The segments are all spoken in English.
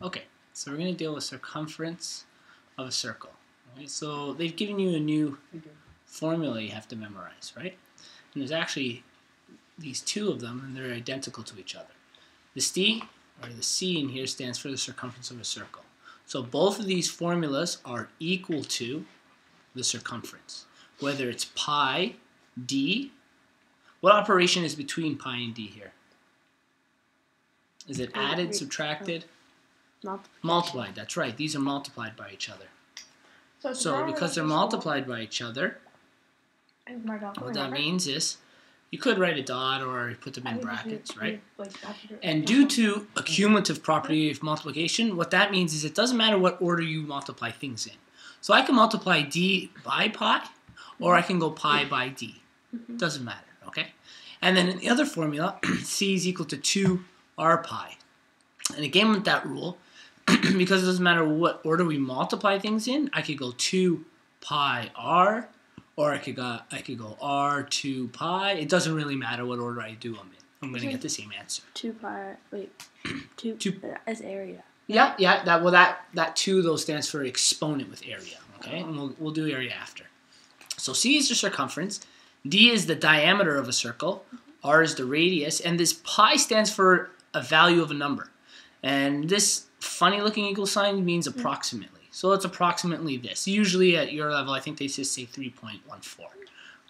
Okay, so we're going to deal with circumference of a circle. Right? So they've given you a new formula you have to memorize, right? And there's actually these two of them, and they're identical to each other. The C in here stands for the circumference of a circle. So both of these formulas are equal to the circumference. Whether it's pi d, what operation is between pi and d here? Is it added, subtracted? Multiplied, that's right. These are multiplied by each other. So because they're multiplied by each other, what that means is you could write a dot or put them in brackets, right? And due to a cumulative property of multiplication, what that means is it doesn't matter what order you multiply things in. So I can multiply d by pi, or I can go pi by d. Doesn't matter, okay? And then in the other formula, c is equal to 2r pi. And again with that rule, because it doesn't matter what order we multiply things in, I could go 2 pi r, or I could go r 2 pi. It doesn't really matter what order I do them in. I'm going to get the same answer. 2 pi, wait, 2 as area. Yeah, that 2 though stands for exponent with area, okay? And we'll do area after. So c is the circumference, d is the diameter of a circle, r is the radius, and this pi stands for a value of a number. And this funny looking equal sign means approximately. So it's approximately this. Usually at your level, I think they just say 3.14.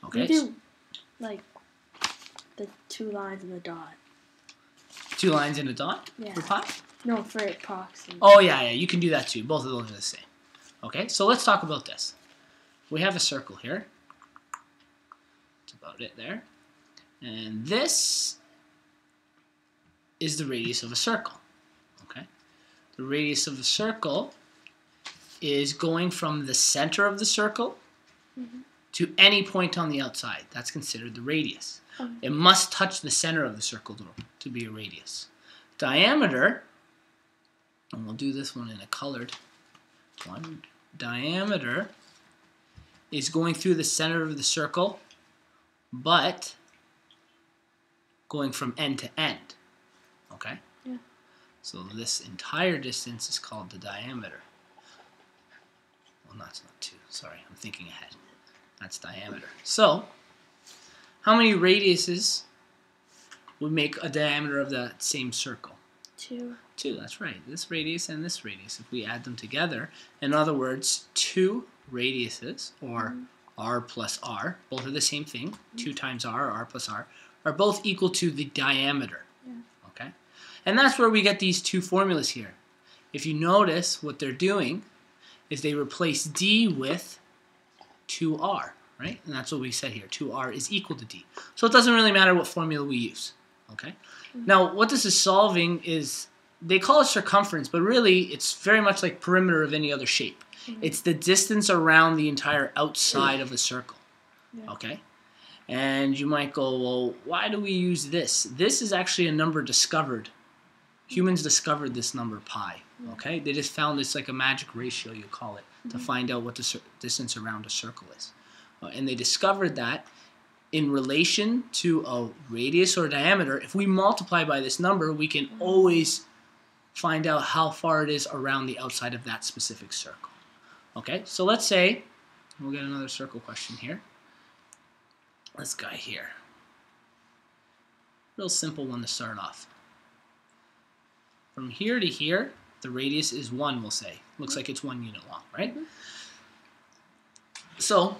Okay. We do like the 2 lines and the dot. 2 lines and a dot? Yeah. For pi? No, for approximately. Oh yeah, you can do that too. Both of those are the same. Okay, so let's talk about this. We have a circle here. That's about it there. And this is the radius of a circle. Okay? The radius of a circle is going from the center of the circle to any point on the outside. That's considered the radius. It must touch the center of the circle to be a radius. Diameter, and we'll do this one in a colored one. Diameter is going through the center of the circle, but going from end to end. Okay? Yeah. So this entire distance is called the diameter. Well, that's not 2. Sorry, I'm thinking ahead. That's diameter. So, how many radiuses would make a diameter of that same circle? 2. 2, that's right. This radius and this radius. If we add them together, in other words, 2 radiuses, or r plus r, both are the same thing. 2 times r plus r, are both equal to the diameter. Yeah. Okay? And that's where we get these two formulas here. If you notice, what they're doing is they replace d with 2r, right? And that's what we said here. 2r is equal to d. So it doesn't really matter what formula we use. Okay? Now, what this is solving is, they call it circumference, but really it's very much like perimeter of any other shape. It's the distance around the entire outside of a circle. Yeah. Okay? And you might go, well, why do we use this? This is actually a number discovered. Humans discovered this number pi. Okay? They just found this like a magic ratio, you call it, to find out what the distance around a circle is. And they discovered that in relation to a radius or diameter, if we multiply by this number, we can always find out how far it is around the outside of that specific circle. Okay, so let's say, we'll get another circle question here. This guy here. Real simple one to start off. From here to here, the radius is 1, we'll say. Looks like it's 1 unit long, right? So,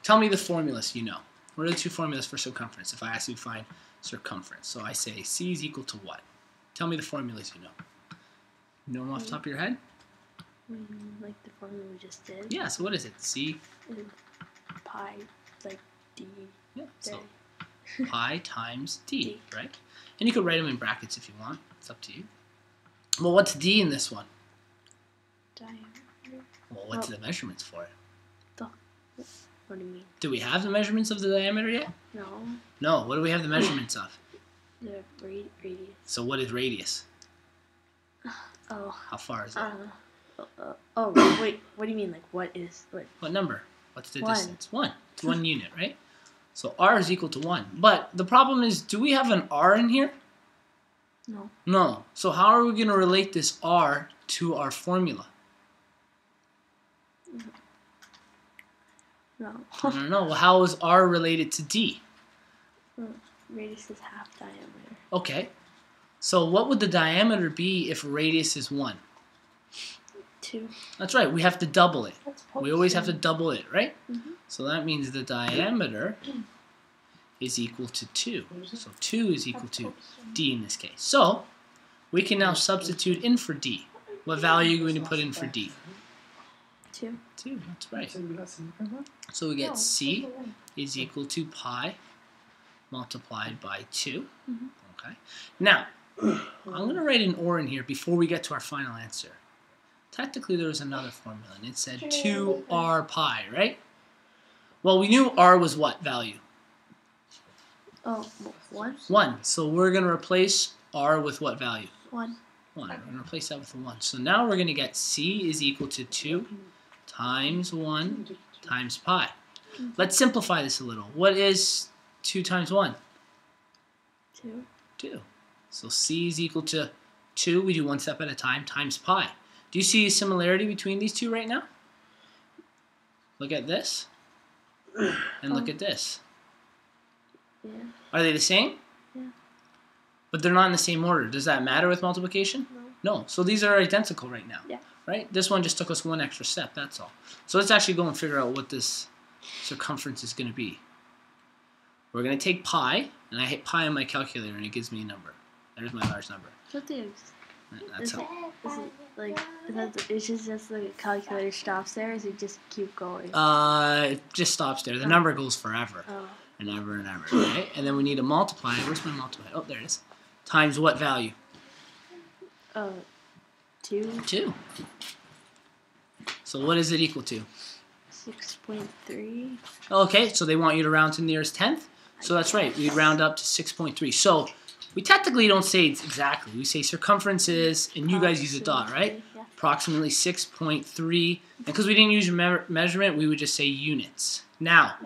tell me the formulas you know. What are the two formulas for circumference if I ask you to find circumference? So I say c is equal to what? Tell me the formulas you know. You know them off the top of your head? Like the formula we just did. Yeah, so what is it? C? Pi, like d. Yeah, so pi times d, right? And you could write them in brackets if you want. It's up to you. Well, what's d in this one? Diameter. Well, what's the measurements for it? What do you mean? Do we have the measurements of the diameter yet? No. No, what do we have the measurements of? The radius. So what is radius? Oh. How far is it? Oh, wait. What do you mean? Like, what number? What's the 1. distance? 1. It's 1 unit, right? So r is equal to 1. But the problem is, do we have an r in here? No. No. So how are we going to relate this r to our formula? No. No. Well, how is r related to d? Radius is half diameter. Okay. So what would the diameter be if radius is 1? 2. That's right. We have to double it. That's We always have to double it, right? Mm-hmm. So that means the diameter is equal to 2. So 2 is equal to d in this case. So we can now substitute in for d. What value are you going to put in for d? 2. 2, that's right. So we get c is equal to pi multiplied by 2. Mm-hmm. Okay. Now, I'm going to write an or in here before we get to our final answer. Technically, there was another formula, and it said 2r pi, right? Well, we knew r was what value? Oh, 1? 1. So we're going to replace r with what value? 1. 1. We're going to replace that with a 1. So now we're going to get c is equal to 2 times 1 times pi. Let's simplify this a little. What is 2 times 1? 2. 2. So c is equal to 2, we do one step at a time, times pi. Do you see a similarity between these two right now? Look at this, and look at this. Yeah. Are they the same? Yeah. But they're not in the same order. Does that matter with multiplication? No. No. So these are identical right now. Yeah. Right? This one just took us one extra step, that's all. So let's actually go and figure out what this circumference is going to be. We're going to take pi, and I hit pi on my calculator, and it gives me a number. There's my large number. What the That's how. is it like? Is it just the calculator stops there, or does it just keep going? It just stops there. The number goes forever. Oh. And ever and ever, right? And then we need a multiplier. Where's my multiplier? Oh, there it is. Times what value? 2. 2. So what is it equal to? 6.3. Okay, so they want you to round to the nearest tenth. So that's right. We'd round up to 6.3. So we technically don't say it's exactly. We say circumference is, and you guys use a dot, right? Yeah. Approximately 6.3. And because we didn't use measurement, we would just say units. Now,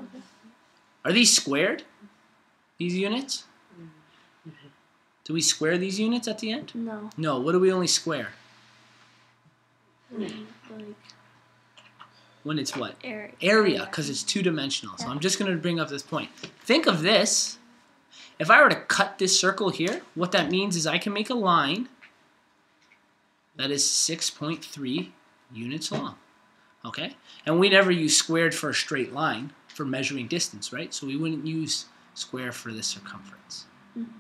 are these squared? These units? Do we square these units at the end? No. No. What do we only square? Like When it's what? area. Because it's two-dimensional. So Yeah. I'm just going to bring up this point. Think of this. If I were to cut this circle here, what that means is I can make a line that is 6.3 units long. Okay? And we never use squared for a straight line for measuring distance, right? So we wouldn't use square for this circumference. Mm-hmm.